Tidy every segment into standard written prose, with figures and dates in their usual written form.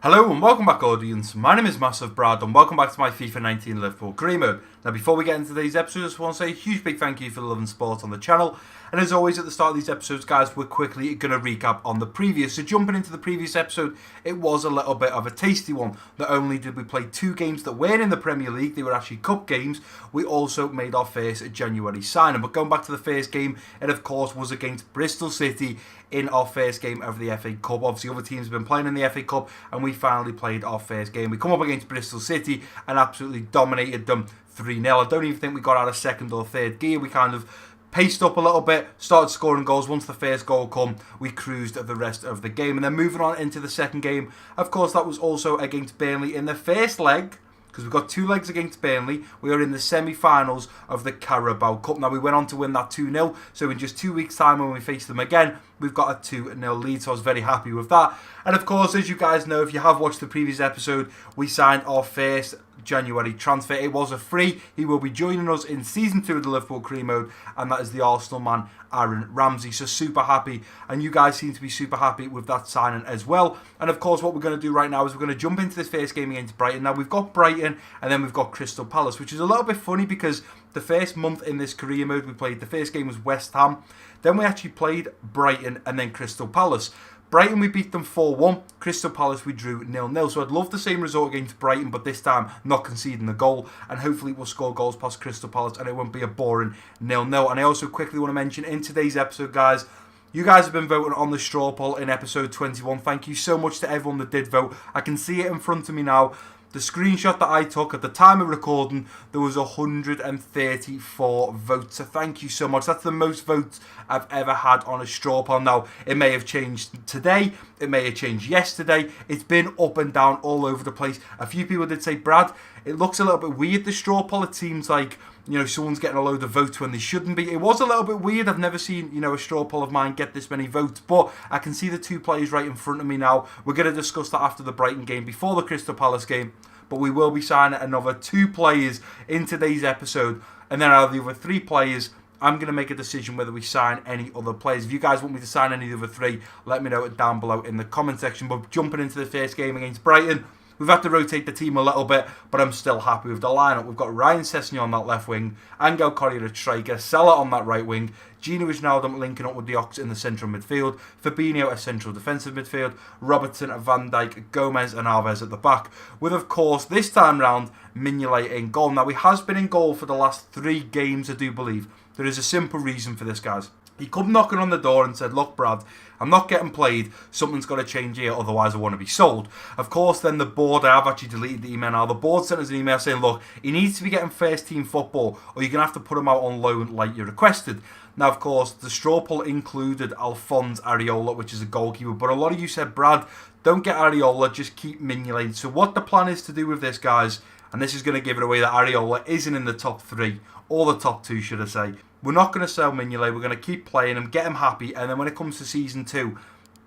Hello and welcome back, audience. My name is MassiveBrad and welcome back to my FIFA 19 Liverpool career mode. Now, before we get into today's episode, I just want to say a huge big thank you for the love and support on the channel. And as always, at the start of these episodes, guys, we're quickly going to recap on the previous. So jumping into the previous episode, it was a little bit of a tasty one. Not only did we play two games that weren't in the Premier League, they were actually cup games, we also made our first January signing. But going back to the first game, it of course was against Bristol City in our first game of the FA Cup. Obviously, other teams have been playing in the FA Cup, and we finally played our first game. We come up against Bristol City and absolutely dominated them 3-0. I don't even think we got out of second or third gear. We kind of paced up a little bit, started scoring goals. Once the first goal come, we cruised the rest of the game. And then moving on into the second game, of course, that was also against Burnley in the first leg, because we've got two legs against Burnley. We are in the semi-finals of the Carabao Cup. Now, we went on to win that 2-0, so in just 2 weeks' time when we face them again, we've got a 2-0 lead, so I was very happy with that. And of course, as you guys know, if you have watched the previous episode, we signed our first January transfer. It was a free. He will be joining us in Season 2 of the Liverpool career mode, and that is the Arsenal man, Aaron Ramsey. So super happy, and you guys seem to be super happy with that signing as well. And of course, what we're going to do right now is we're going to jump into this first game against Brighton. Now, we've got Brighton, and then we've got Crystal Palace, which is a little bit funny because the first month in this career mode we played, the first game was West Ham, then we actually played Brighton and then Crystal Palace. Brighton, we beat them 4-1. Crystal Palace, we drew 0-0. So I'd love the same result against Brighton, but this time not conceding the goal. And hopefully we'll score goals past Crystal Palace and it won't be a boring 0-0. And I also quickly want to mention in today's episode, guys, you guys have been voting on the straw poll in episode 21. Thank you so much to everyone that did vote. I can see it in front of me now. The screenshot that I took at the time of recording, there was 134 votes. So thank you so much. That's the most votes I've ever had on a straw poll. Now, it may have changed today. It may have changed yesterday. It's been up and down all over the place. A few people did say, Brad, it looks a little bit weird, the straw poll. It seems like, you know, someone's getting a load of votes when they shouldn't be. It was a little bit weird. I've never seen, you know, a straw poll of mine get this many votes. But I can see the two players right in front of me now. We're going to discuss that after the Brighton game, before the Crystal Palace game. But we will be signing another two players in today's episode. And then out of the other three players, I'm going to make a decision whether we sign any other players. If you guys want me to sign any of the other three, let me know it down below in the comment section. But jumping into the first game against Brighton, we've had to rotate the team a little bit, but I'm still happy with the lineup. We've got Ryan Sessegnon on that left wing, Angel Correa at striker, Salah on that right wing, Gino Wijnaldum linking up with the Ox in the central midfield, Fabinho at central defensive midfield, Robertson, Van Dijk, Gomez and Alves at the back, with of course this time round Mignolet in goal. Now, he has been in goal for the last 3 games, I do believe. There is a simple reason for this, guys. He come knocking on the door and said, look, Brad, I'm not getting played. Something's got to change here, otherwise I want to be sold. Of course, then the board, I have actually deleted the email now. The board sent us an email saying, look, he needs to be getting first team football or you're going to have to put him out on loan like you requested. Now, of course, the straw poll included Alphonse Areola, which is a goalkeeper. But a lot of you said, Brad, don't get Areola, just keep Mignolet. So what the plan is to do with this, guys, and this is going to give it away that Areola isn't in the top 3, or the top 2, should I say. We're not going to sell Mignolet. We're going to keep playing him, get him happy, and then when it comes to Season 2,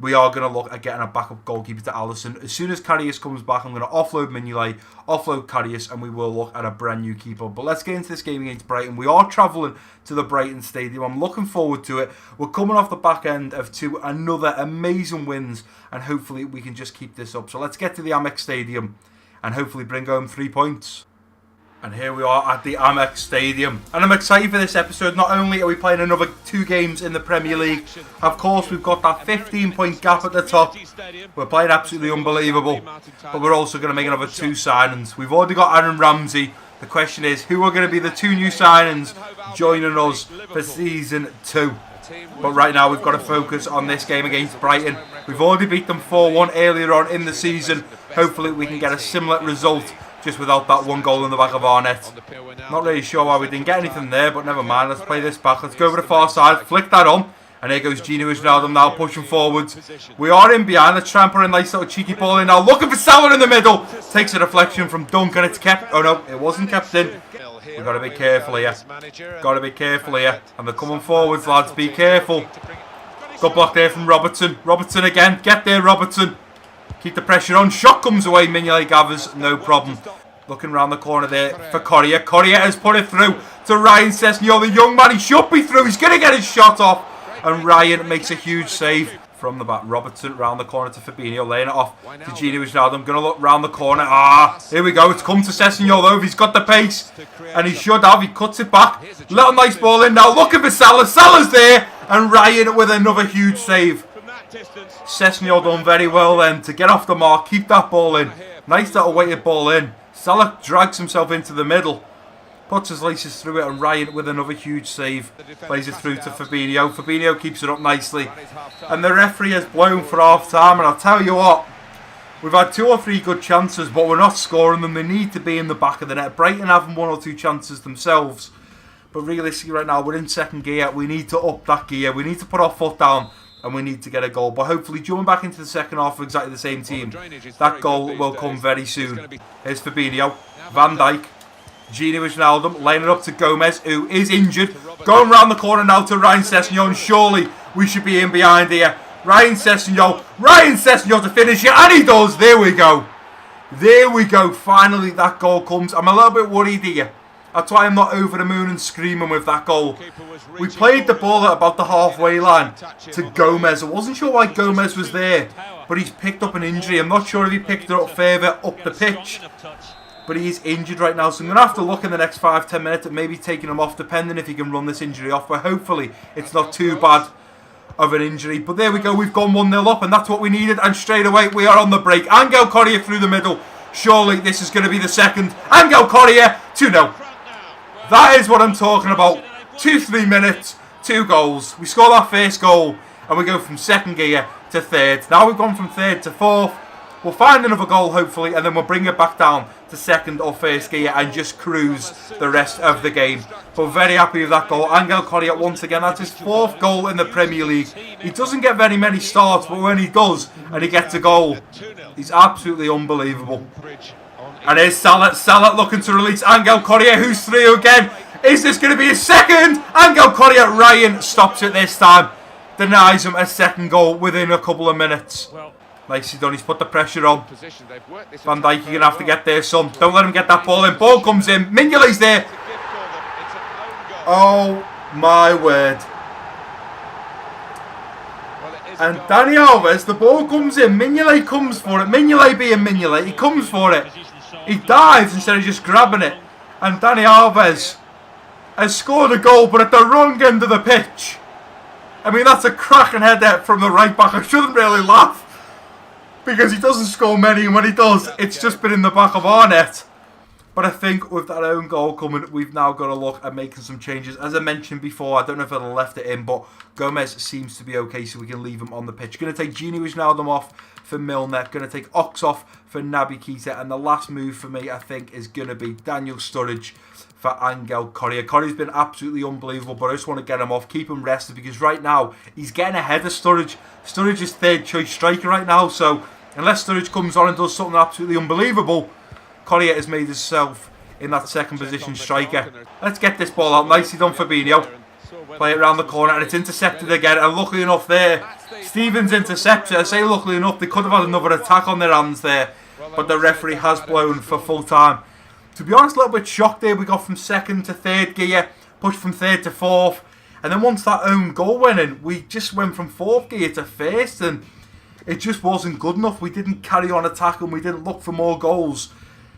we are going to look at getting a backup goalkeeper to Alisson. As soon as Karius comes back, I'm going to offload Mignolet, offload Karius, and we will look at a brand new keeper. But let's get into this game against Brighton. We are travelling to the Brighton Stadium. I'm looking forward to it. We're coming off the back end of another amazing wins, and hopefully we can just keep this up. So let's get to the Amex Stadium and hopefully bring home 3 points. And here we are at the Amex Stadium. And I'm excited for this episode. Not only are we playing another 2 games in the Premier League, of course we've got that 15-point gap at the top. We're playing absolutely unbelievable. But we're also going to make another 2 signings. We've already got Aaron Ramsey. The question is, who are going to be the 2 new signings joining us for Season 2? But right now we've got to focus on this game against Brighton. We've already beat them 4-1 earlier on in the season. Hopefully we can get a similar result, just without that 1 goal in the back of our net. Not really sure why we didn't get anything there, but never mind. Let's play this back. Let's go over the far side, flick that on. And here goes Gino Wijnaldum now pushing forwards. We are in behind. Let's try and put a nice little cheeky ball in now. Looking for Salah in the middle. Takes a deflection from Duncan. It's kept. Oh no, it wasn't kept in. We've got to be careful here. Got to be careful here. And they're coming forwards, lads. Be careful. Good block there from Robertson. Robertson again. Get there, Robertson. Keep the pressure on. Shot comes away. Mignolet gathers. No problem. Looking around the corner there for Correa. Correa has put it through to Ryan Sessegnon. The young man, he should be through. He's going to get his shot off. And Ryan makes a huge save. from the back. Robertson round the corner to Fabinho, laying it off to Gini Wijnaldum. Going to look round the corner. Here we go. It's come to Sessegnon though. He's got the pace, and he should have. He cuts it back. Little nice ball in now. Looking for Salah. Salah's there, and Ryan with another huge save. Sessegnon done very well then to get off the mark, keep that ball in. Nice little weighted ball in. Salah drags himself into the middle, puts his laces through it, and Ryan with another huge save plays it through to Fabinho. Fabinho keeps it up nicely, and the referee has blown for half time. And I'll tell you what, we've had 2 or 3 good chances, but we're not scoring them. They need to be in the back of the net. Brighton having 1 or 2 chances themselves, but realistically right now we're in second gear. We need to up that gear. We need to put our foot down, and we need to get a goal. But hopefully, jumping back into the second half for exactly the same team, that goal will come very soon. Here's Fabinho, Van Dijk, Gini Wijnaldum, laying it up to Gomez, who is injured. Going round the corner now to Ryan Sessegnon. Surely we should be in behind here. Ryan Sessegnon to finish it, and he does. There we go. There we go. Finally, that goal comes. I'm a little bit worried here. That's why I'm not over the moon and screaming with that goal. We played the ball at about the halfway line to Gomez. I wasn't sure why Gomez was there, but he's picked up an injury. I'm not sure if he picked it up further up the pitch, but he's injured right now. So I'm going to have to look in the next 5-10 minutes at maybe taking him off, depending if he can run this injury off. But hopefully it's not too bad of an injury. But there we go. We've gone 1-0 up, and that's what we needed. And straight away we are on the break. Angel Correa through the middle. Surely this is going to be the second. Angel Correa, 2-0. That is what I'm talking about. 2-3 minutes, 2 goals. We score our first goal, and we go from second gear to third. Now we've gone from third to fourth. We'll find another goal, hopefully, and then we'll bring it back down to second or first gear and just cruise the rest of the game. But very happy with that goal. Angel Correa, once again, that's his 4th goal in the Premier League. He doesn't get very many starts, but when he does, and he gets a goal, he's absolutely unbelievable. And here's Salah. Salah looking to release Angel Correa, who's through again. Is this going to be a second? Angel Correa, Ryan stops it this time. Denies him a second goal within a couple of minutes. Nicely done. He's put the pressure on. Van Dijk, you're going to have to get there, son. Don't let him get that ball in. Ball comes in. Mignolet's there. Oh, my word. And Dani Alves, the ball comes in. Mignolet comes for it. Mignolet being Mignolet, he comes for it. He dives instead of just grabbing it. And Dani Alves has scored a goal, but at the wrong end of the pitch. I mean, that's a cracking header from the right back. I shouldn't really laugh, because he doesn't score many, and when he does, it's just been in the back of our net. But I think with that own goal coming, we've now got to look at making some changes. As I mentioned before, I don't know if I'd have left it in, but Gomez seems to be okay, so we can leave him on the pitch. Going to take Gini Wijnaldum off for Milner. Going to take Ox off for Naby Keita. And the last move for me, I think, is going to be Daniel Sturridge for Angel Correa. Correa's been absolutely unbelievable, but I just want to get him off, keep him rested, because right now, he's getting ahead of Sturridge. Sturridge is 3rd choice striker right now, so unless Sturridge comes on and does something absolutely unbelievable, Correa has made himself in that second position striker. Let's get this ball out. Nicely done, Fabinho. Play it around the corner, and it's intercepted again. And luckily enough there, Stevens intercepts it. I say luckily enough, they could have had another attack on their hands there, but the referee has blown for full time. To be honest, a little bit shocked there. We got from second to third gear, pushed from third to fourth, and then once that own goal went in, we just went from fourth gear to first, and it just wasn't good enough. We didn't carry on attacking, we didn't look for more goals.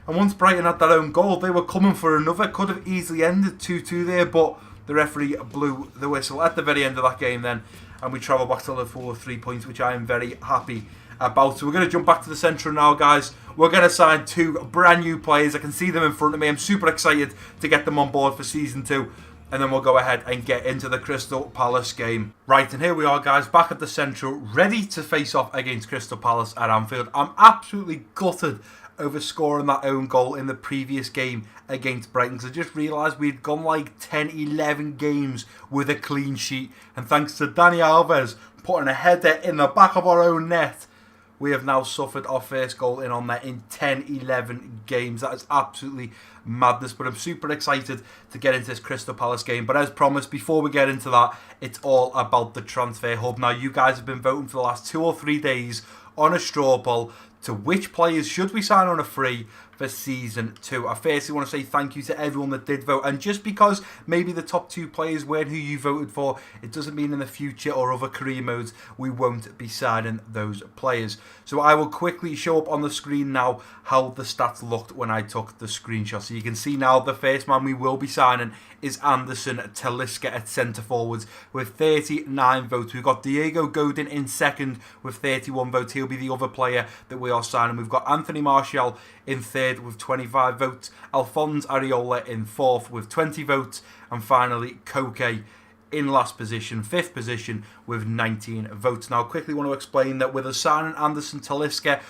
And once Brighton had that own goal, they were coming for another. Could have easily ended 2-2 there, but the referee blew the whistle at the very end of that game then, and we travel back to Liverpool with 3 points, which I am very happy about. So we're going to jump back to the central now, guys. We're going to sign 2 brand new players. I can see them in front of me. I'm super excited to get them on board for Season 2. And then we'll go ahead and get into the Crystal Palace game. Right, and here we are, guys, back at the central, ready to face off against Crystal Palace at Anfield. I'm absolutely gutted over scoring that own goal in the previous game against Brighton, because I just realised we'd gone like 10-11 games with a clean sheet, and thanks to Dani Alves putting a header in the back of our own net, we have now suffered our first goal in on net in 10-11 games. That is absolutely madness, but I'm super excited to get into this Crystal Palace game. But as promised, before we get into that, it's all about the transfer hub. Now, you guys have been voting for the last 2 or 3 days on a straw poll. to which players should we sign on a free for Season 2. I firstly want to say thank you to everyone that did vote, and just because maybe the top 2 players weren't who you voted for, it doesn't mean in the future or other career modes we won't be signing those players. So I will quickly show up on the screen now how the stats looked when I took the screenshot. So you can see now the first man we will be signing is Anderson Talisca at centre forwards with 39 votes. We've got Diego Godin in second with 31 votes. He'll be the other player that we are signing. We've got Anthony Martial in third with 25 votes. Alphonse Areola in fourth with 20 votes. And finally, Koke in last position, fifth position with 19 votes. Now, I quickly want to explain that with us signing Anderson Talisca,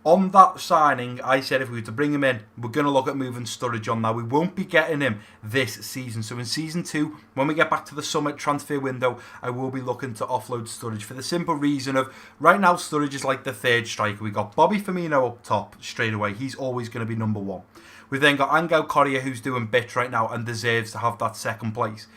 on that signing, I said if we were to bring him in, we're going to look at moving Sturridge on now. We won't be getting him this season. So in Season 2, when we get back to the summer transfer window, I will be looking to offload Sturridge for the simple reason of right now Sturridge is like the third striker. We got Bobby Firmino up top straight away. He's always going to be number 1. We've then got Angel Correa, who's doing bits right now and deserves to have that second place.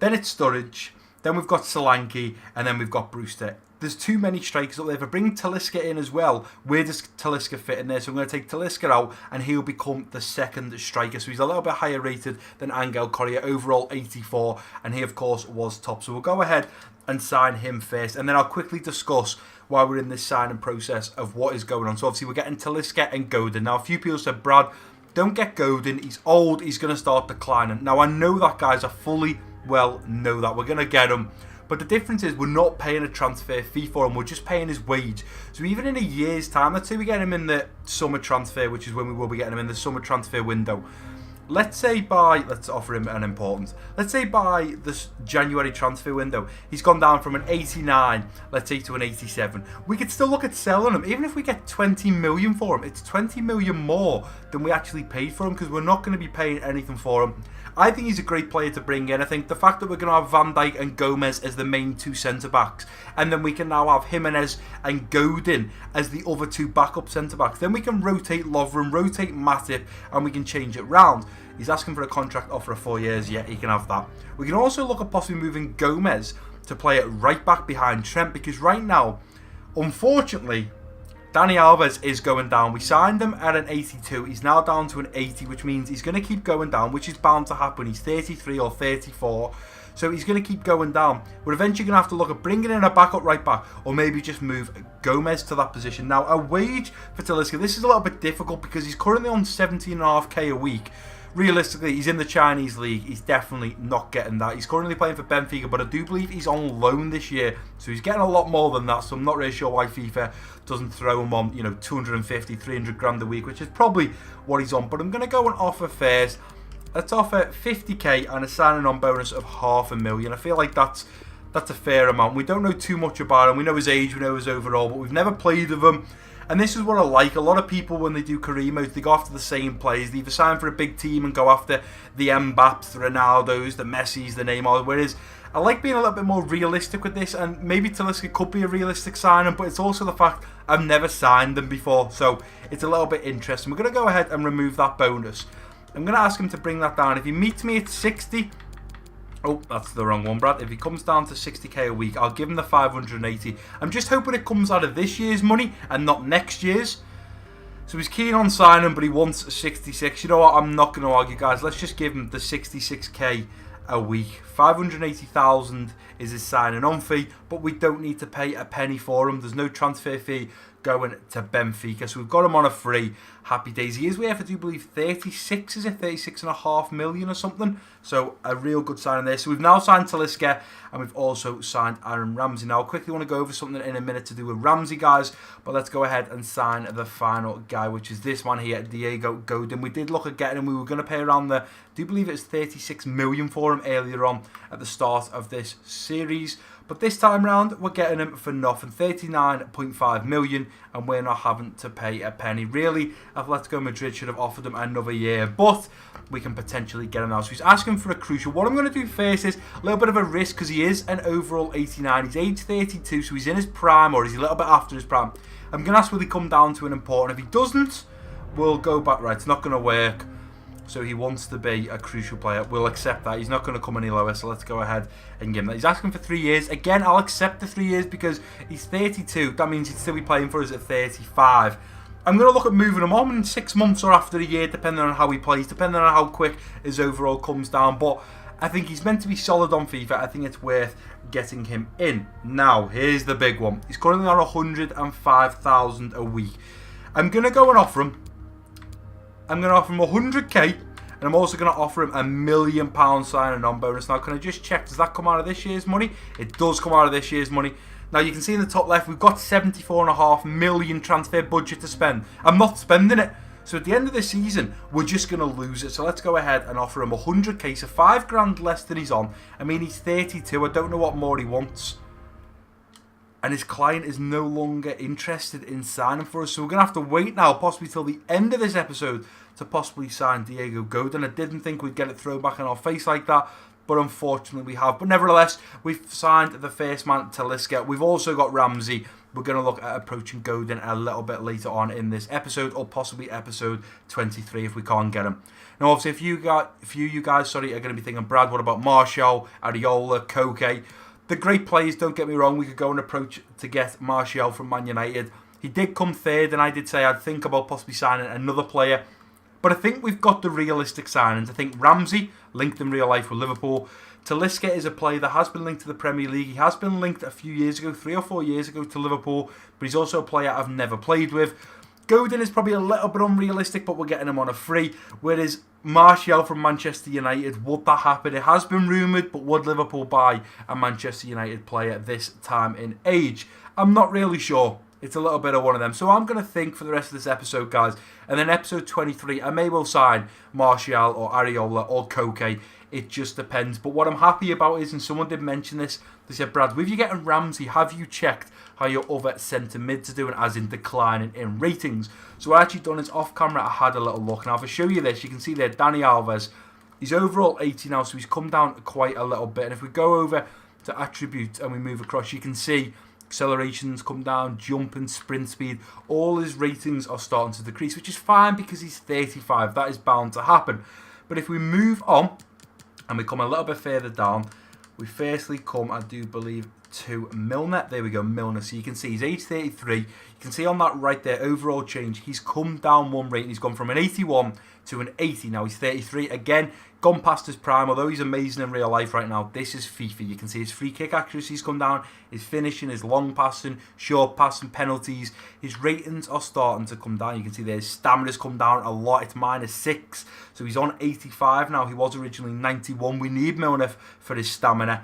Then it's Sturridge. Then we've got Solanke, and then we've got Brewster. There's too many strikers up there. If I bring Talisca in as well, where does Talisca fit in there? So I'm going to take Talisca out and he'll become the second striker. So he's a little bit higher rated than Angel Correa, overall 84, and he of course was top. So we'll go ahead and sign him first, and then I'll quickly discuss while we're in this signing process of what is going on. So obviously we're getting Talisca and Godin. Now a few people said, Brad, don't get Godin, he's old, he's going to start declining. Now I know that, guys, I fully well know that. We're going to get him. But the difference is we're not paying a transfer fee for him. We're just paying his wage. So even in a year's time, let's say we get him in the summer transfer, which is when we will be getting him in the summer transfer window. Let's offer him an importance. Let's say by this January transfer window, he's gone down from an 89, let's say, to an 87. We could still look at selling him. Even if we get 20 million for him, it's 20 million more than we actually paid for him because we're not going to be paying anything for him. I think he's a great player to bring in. I think the fact that we're going to have Van Dijk and Gomez as the main 2 centre-backs, and then we can now have Jimenez and Godin as the other 2 backup centre-backs. Then we can rotate Lovren, rotate Matip, and we can change it round. He's asking for a contract offer of 4 years. Yeah, he can have that. We can also look at possibly moving Gomez to play at right back behind Trent, because right now, unfortunately, Dani Alves is going down. We signed him at an 82. He's now down to an 80, which means he's going to keep going down, which is bound to happen. He's 33 or 34. So he's going to keep going down. We're eventually going to have to look at bringing in a backup right back, or maybe just move Gomez to that position. Now, a wage for Talisca, this is a little bit difficult because he's currently on 17.5k a week. Realistically, he's in the Chinese league. He's definitely not getting that. He's currently playing for Benfica, but I do believe he's on loan this year, so he's getting a lot more than that. So I'm not really sure why FIFA doesn't throw him on, 250, 300 grand a week, which is probably what he's on. But I'm going to go and offer first. Let's offer 50k and a signing on bonus of $500,000. I feel like that's a fair amount. We don't know too much about him. We know his age, we know his overall, but we've never played with him. And this is what I like. A lot of people, when they do career modes, they go after the same players. They either sign for a big team and go after the Mbappes, the Ronaldos, the Messis, the Neymar. Whereas I like being a little bit more realistic with this. And maybe Talisca could be a realistic signing, but it's also the fact I've never signed them before. So it's a little bit interesting. We're going to go ahead and remove that bonus. I'm going to ask him to bring that down. If he meets me at 60... Oh, that's the wrong one, Brad. If he comes down to 60k a week, I'll give him the 580. I'm just hoping it comes out of this year's money and not next year's. So he's keen on signing, but he wants 66. You know what? I'm not going to argue, guys. Let's just give him the 66k a week. 580,000 is his signing on fee, but we don't need to pay a penny for him. There's no transfer fee going to Benfica, so we've got him on a free. Happy days. He is worth, I do believe, 36, is it? 36.5 million or something. So a real good signing there. So we've now signed Talisca, and we've also signed Aaron Ramsey. Now I quickly want to go over something in a minute to do with Ramsey, guys, but let's go ahead and sign the final guy, which is this one here, Diego Godin. We did look at getting him. We were going to pay around I do believe it's 36 million for him earlier on at the start of this series. But this time round, we're getting him for nothing, 39.5 million, and we're not having to pay a penny. Really, Atletico Madrid should have offered him another year, but we can potentially get him now. So he's asking for a crucial. What I'm going to do first is a little bit of a risk, because he is an overall 89. He's age 32, so he's in his prime, or he's a little bit after his prime. I'm going to ask will he come down to an important. If he doesn't, we'll go back. Right, it's not going to work. So he wants to be a crucial player. We'll accept that. He's not going to come any lower, so let's go ahead and give him that. He's asking for 3 years. Again, I'll accept the 3 years because he's 32. That means he'd still be playing for us at 35. I'm going to look at moving him on in 6 months or after a year, depending on how he plays, depending on how quick his overall comes down. But I think he's meant to be solid on FIFA. I think it's worth getting him in. Now, here's the big one. He's currently on 105,000 a week. I'm going to go and offer him. I'm going to offer him 100k, and I'm also going to offer him £1 million signing on bonus. Now, can I just check, does that come out of this year's money? It does come out of this year's money. Now, you can see in the top left, we've got 74.5 million transfer budget to spend. I'm not spending it. So at the end of the season, we're just going to lose it. So let's go ahead and offer him 100k, so 5 grand less than he's on. I mean, he's 32. I don't know what more he wants. And his client is no longer interested in signing for us. So we're going to have to wait now, possibly till the end of this episode, to possibly sign Diego Godin. I didn't think we'd get it thrown back in our face like that, but unfortunately we have. But nevertheless, we've signed the first man, Talisca. We've also got Ramsey. We're going to look at approaching Godin a little bit later on in this episode, or possibly episode 23 if we can't get him. Now, obviously, if you guys are going to be thinking, Brad, what about Martial, Areola, Koke? The great players, don't get me wrong. We could go and approach to get Martial from Man United. He did come third, and I did say I'd think about possibly signing another player. But I think we've got the realistic signings. I think Ramsey, linked in real life with Liverpool. Talisca is a player that has been linked to the Premier League. He has been linked a few years ago, 3 or 4 years ago, to Liverpool. But he's also a player I've never played with. Godin is probably a little bit unrealistic, but we're getting him on a free. Whereas Martial from Manchester United, would that happen? It has been rumoured, but would Liverpool buy a Manchester United player this time in age? I'm not really sure. It's a little bit of one of them. So I'm going to think for the rest of this episode, guys. And then episode 23, I may well sign Martial or Areola or Koke. It just depends. But what I'm happy about is, and someone did mention this, they said, Brad, with you getting Ramsey, have you checked how your other centre mids are doing, as in declining in ratings? So what I actually done is off camera, I had a little look. Now, if I show you this, you can see there, Dani Alves, he's overall 80 now, so he's come down quite a little bit. And if we go over to attributes and we move across, you can see accelerations come down, jump and sprint speed, all his ratings are starting to decrease, which is fine because he's 35. That is bound to happen. But if we move on and we come a little bit further down, we firstly come, I do believe, to Milner. There we go, Milner. So you can see he's age 33. You can see on that right there, overall change, he's come down 1 rating. He's gone from an 81 to an 80. Now he's 33. Again, gone past his prime. Although he's amazing in real life right now, this is FIFA. You can see his free kick accuracy's come down, his finishing, his long passing, short passing, penalties. His ratings are starting to come down. You can see there his stamina's come down a lot. It's -6. So he's on 85 now. He was originally 91. We need Milner for his stamina.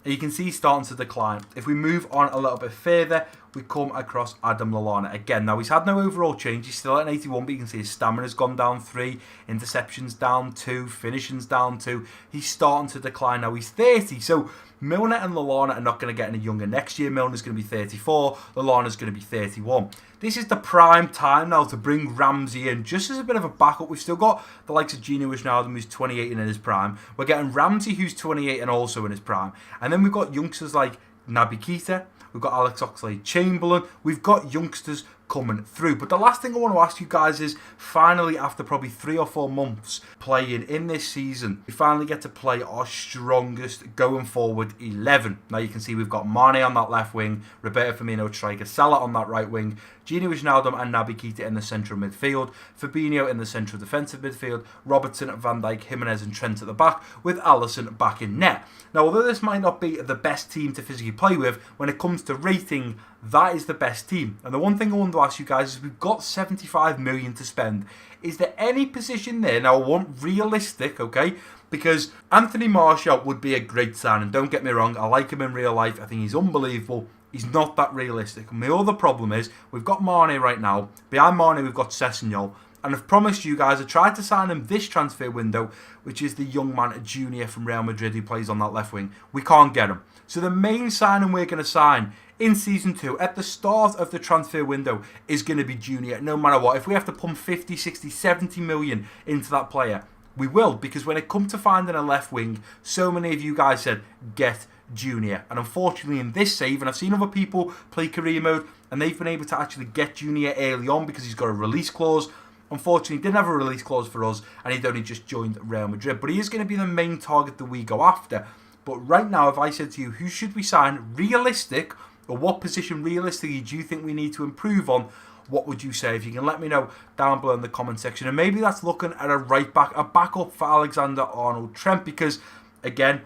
You can see he's starting to decline. If we move on a little bit further, we come across Adam Lallana again. Now, he's had no overall change. He's still at an 81, but you can see his stamina's gone down 3, interceptions down 2, finishing's down 2. He's starting to decline now. He's 30, so Milner and Lallana are not going to get any younger. Next year, Milner's going to be 34, Lallana's going to be 31. This is the prime time now to bring Ramsey in, just as a bit of a backup. We've still got the likes of Gino Wijnaldum, who's 28 and in his prime. We're getting Ramsey, who's 28 and also in his prime. And then we've got youngsters like Naby Keita. We've got Alex Oxlade-Chamberlain. We've got youngsters coming through. But the last thing I want to ask you guys is, finally, after probably 3 or 4 months playing in this season, we finally get to play our strongest going forward 11. Now you can see we've got Mane on that left wing, Roberto Firmino striker, Salah on that right wing, Gino Wijnaldum and Naby Keita in the central midfield, Fabinho in the central defensive midfield, Robertson, Van Dijk, Jimenez and Trent at the back, with Alisson back in net. Now, although this might not be the best team to physically play with, when it comes to rating, that is the best team. And the one thing I want to ask you guys is, we've got 75 million to spend. Is there any position there? Now, I want realistic, okay? Because Anthony Martial would be a great signing. Don't get me wrong, I like him in real life. I think he's unbelievable. He's not that realistic. And my other problem is, we've got Mane right now. Behind Mane, we've got Sessegnon. And I've promised you guys, I tried to sign him this transfer window, which is the young man, Junior from Real Madrid, who plays on that left wing. We can't get him. So the main signing we're going to sign in Season 2, at the start of the transfer window, is going to be Junior, no matter what. If we have to pump 50, 60, 70 million into that player, we will. Because when it comes to finding a left wing, so many of you guys said, get Junior. And unfortunately in this save, and I've seen other people play career mode, and they've been able to actually get Junior early on because he's got a release clause. Unfortunately, he didn't have a release clause for us, and he'd only just joined Real Madrid. But he is going to be the main target that we go after. But right now, if I said to you, who should we sign realistic, or what position realistically do you think we need to improve on? What would you say? If you can let me know down below in the comment section. And maybe that's looking at a right back, a backup for Alexander-Arnold-Trent, because, again,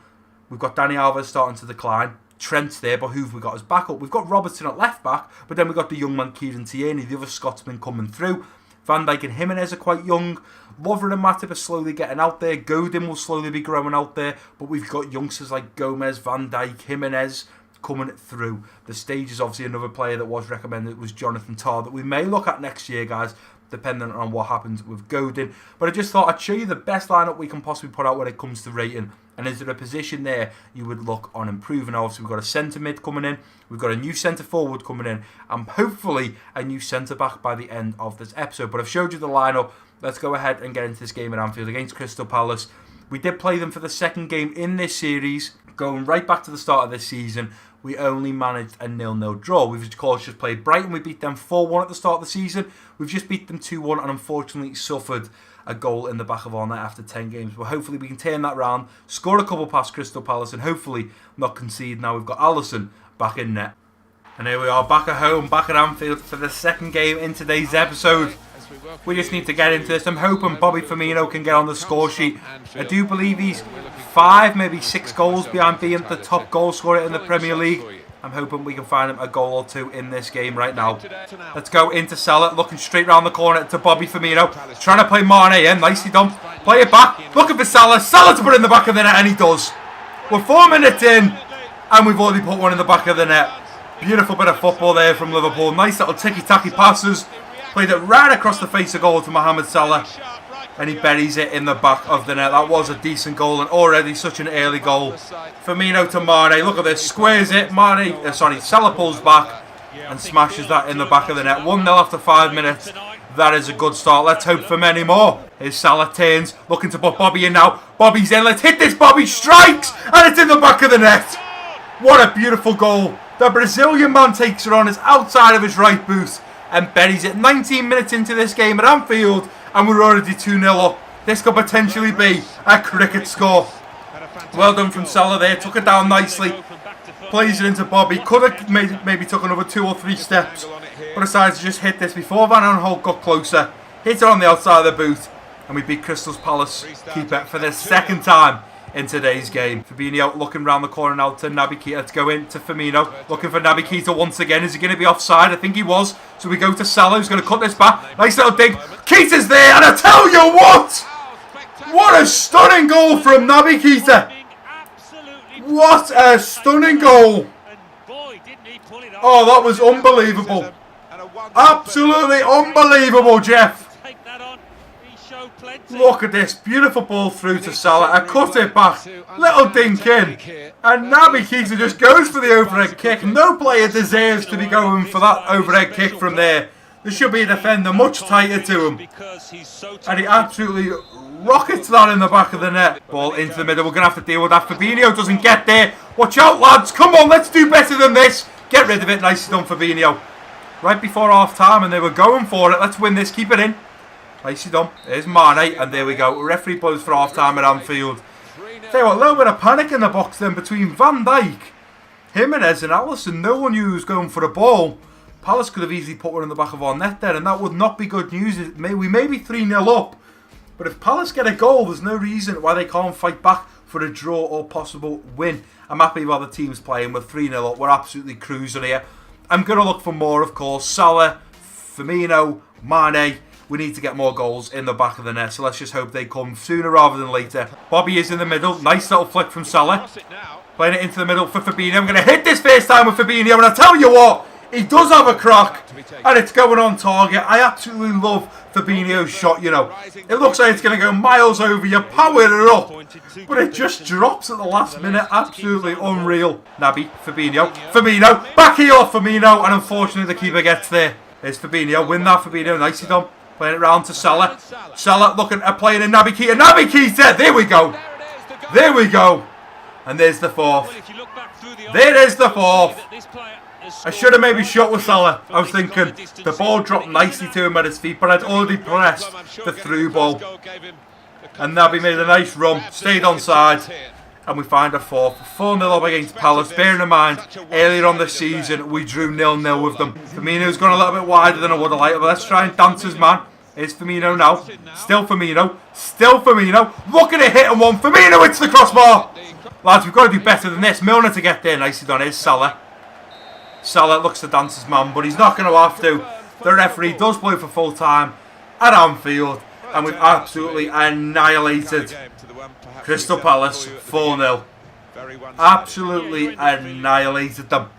we've got Dani Alves starting to decline. Trent's there, but who have we got as backup? We've got Robertson at left back, but then we've got the young man Kieran Tierney, the other Scotsman coming through. Van Dijk and Jimenez are quite young. Lovren and Matip are slowly getting out there. Godin will slowly be growing out there, but we've got youngsters like Gomez, Van Dijk, Jimenez coming through. The stage is obviously another player that was recommended, was Jonathan Tah, that we may look at next year, guys, depending on what happens with Godin. But I just thought I'd show you the best lineup we can possibly put out when it comes to rating. And is there a position there you would look on improving? Obviously, we've got a centre mid coming in. We've got a new centre forward coming in. And hopefully a new centre back by the end of this episode. But I've showed you the lineup. Let's go ahead and get into this game at Anfield against Crystal Palace. We did play them for the second game in this series. Going right back to the start of this season, we only managed a 0-0 draw. We've of course just played Brighton. We beat them 4-1 at the start of the season. We've just beat them 2-1 and unfortunately suffered a goal in the back of our net after 10 games. But hopefully we can turn that round, score a couple past Crystal Palace, and hopefully not concede. Now we've got Alisson back in net. And here we are back at home, back at Anfield for the second game in today's episode. We just need to get into this. I'm hoping Bobby Firmino can get on the score sheet. I do believe he's 5, maybe 6 goals behind being the top goal scorer in the Premier League. I'm hoping we can find him a goal or two in this game right now. Let's go into Salah, looking straight round the corner to Bobby Firmino. Trying to play Mane in, nicely done. Play it back, looking for Salah. Salah to put in the back of the net, and he does. We're 4 minutes in, and we've already put one in the back of the net. Beautiful bit of football there from Liverpool. Nice little ticky-tacky passes. Played it right across the face of goal to Mohamed Salah. And he buries it in the back of the net. That was a decent goal, and already such an early goal. Firmino to Mane. Look at this. Squares it. Salah pulls back and smashes that in the back of the net. 1-0 after 5 minutes. That is a good start. Let's hope for many more. Here's Salah turns. Looking to put Bobby in now. Bobby's in. Let's hit this. Bobby strikes. And it's in the back of the net. What a beautiful goal. The Brazilian man takes it on. It's outside of his right boot and buries it. 19 minutes into this game at Anfield, and we're already 2-0 up. This could potentially be a cricket score. Well done from Salah there. Took it down nicely. Plays it into Bobby. Could have maybe took another 2 or 3 steps, but decided to just hit this before Van Aanholt got closer. Hit it on the outside of the boot, and we beat Crystal Palace keeper for the second time in today's game. Fabinho looking round the corner now to Naby Keita to go in to Firmino. Looking for Naby Keita once again. Is he going to be offside? I think he was. So we go to Salah, who's going to cut this back. Nice little dig. Keita's there, and I tell you what! What a stunning goal from Naby Keita! What a stunning goal! Oh, that was unbelievable. Absolutely unbelievable, Jeff. Look at this, beautiful ball through to Salah. I cut it back, little dink in, and Naby Keita just goes for the overhead kick. No player deserves to be going for that overhead kick from there. There should be a defender much tighter to him, and he absolutely rockets that in the back of the net. Ball into the middle, we're going to have to deal with that. Fabinho doesn't get there. Watch out, lads, come on, let's do better than this. Get rid of it, nicely done Fabinho. Right before half time, and they were going for it. Let's win this, keep it in. Nicely done. There's Mane, and there we go. Referee blows for half time at Anfield. Tell you what, a little bit of panic in the box then between Van Dijk, Jimenez, and Alisson. No one knew who was going for the ball. Palace could have easily put one in the back of our net there, and that would not be good news. We may be 3-0 up, but if Palace get a goal, there's no reason why they can't fight back for a draw or possible win. I'm happy with how the team's playing. We're 3-0 up. We're absolutely cruising here. I'm going to look for more, of course. Salah, Firmino, Mane. We need to get more goals in the back of the net, so let's just hope they come sooner rather than later. Bobby is in the middle. Nice little flick from Salah. Playing it into the middle for Fabinho. I'm going to hit this first time with Fabinho, and I tell you what, he does have a crack, and it's going on target. I absolutely love Fabinho's shot, you know. It looks like it's going to go miles over. You power it up, but it just drops at the last minute. Absolutely unreal. Naby, Fabinho, back heel off Firmino, and unfortunately the keeper gets there. There's Fabinho, win that Fabinho, nicely done. Playing it round to Salah. Salah looking at playing in Naby Keita. Naby Keita! There we go. There we go. And there's the fourth. There is the fourth. I should have maybe shot with Salah. I was thinking the ball dropped nicely to him at his feet, but I'd already pressed the through ball. And Naby made a nice run. Stayed onside. and we find a fourth. 4-0 up against Palace. Bearing in mind, earlier on this season, we drew 0-0 with them. Firmino's gone a little bit wider than I would have liked, but let's try and dance his man. Here's Firmino now. Still Firmino. Still Firmino. Look at it hitting one. Firmino hits the crossbar. Lads, we've got to do better than this. Milner to get there. Nicely done. Here's Salah. Salah looks to dance his man, but he's not going to have to. The referee does play for full time at Anfield, and we've absolutely annihilated Crystal Palace 4-0. Absolutely annihilated them.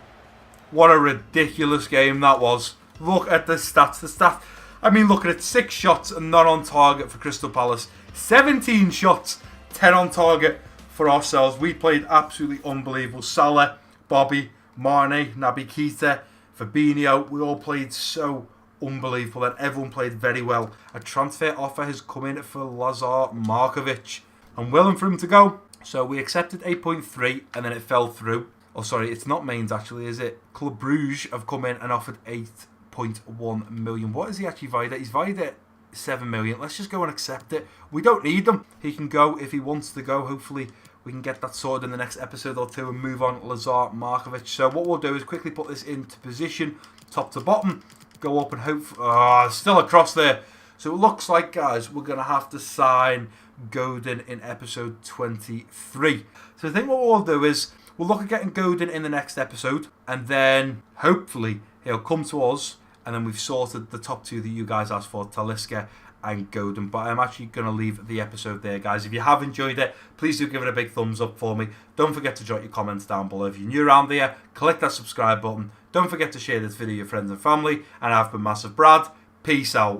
What a ridiculous game that was. Look at the stats. I mean, look at it. 6 shots and none on target for Crystal Palace. 17 shots, 10 on target for ourselves. We played absolutely unbelievable. Salah, Bobby, Mane, Naby Keita, Fabinho. We all played so unbelievable, and everyone played very well. A transfer offer has come in for Lazar Markovic. I'm willing for him to go. So we accepted 8.3 and then it fell through. Oh, sorry, it's not Mainz actually, is it? Club Brugge have come in and offered 8.1 million. What is he actually valued at? He's valued at 7 million. Let's just go and accept it. We don't need him. He can go if he wants to go. Hopefully we can get that sorted in the next episode or two and move on Lazar Markovic. So what we'll do is quickly put this into position, top to bottom, go up and hope. Still across there. So it looks like, guys, we're going to have to sign Godin in episode 23. So I think what we'll do is we'll look at getting Godin in the next episode, and then hopefully he'll come to us, and then we've sorted the top 2 that you guys asked for, Talisca and Godin. But I'm actually going to leave the episode there, guys. If you have enjoyed it, please do give it a big thumbs up for me. Don't forget to jot your comments down below. If you're new around there, click that subscribe button. Don't forget to share this video with your friends and family. And I've been Massive Brad. Peace out.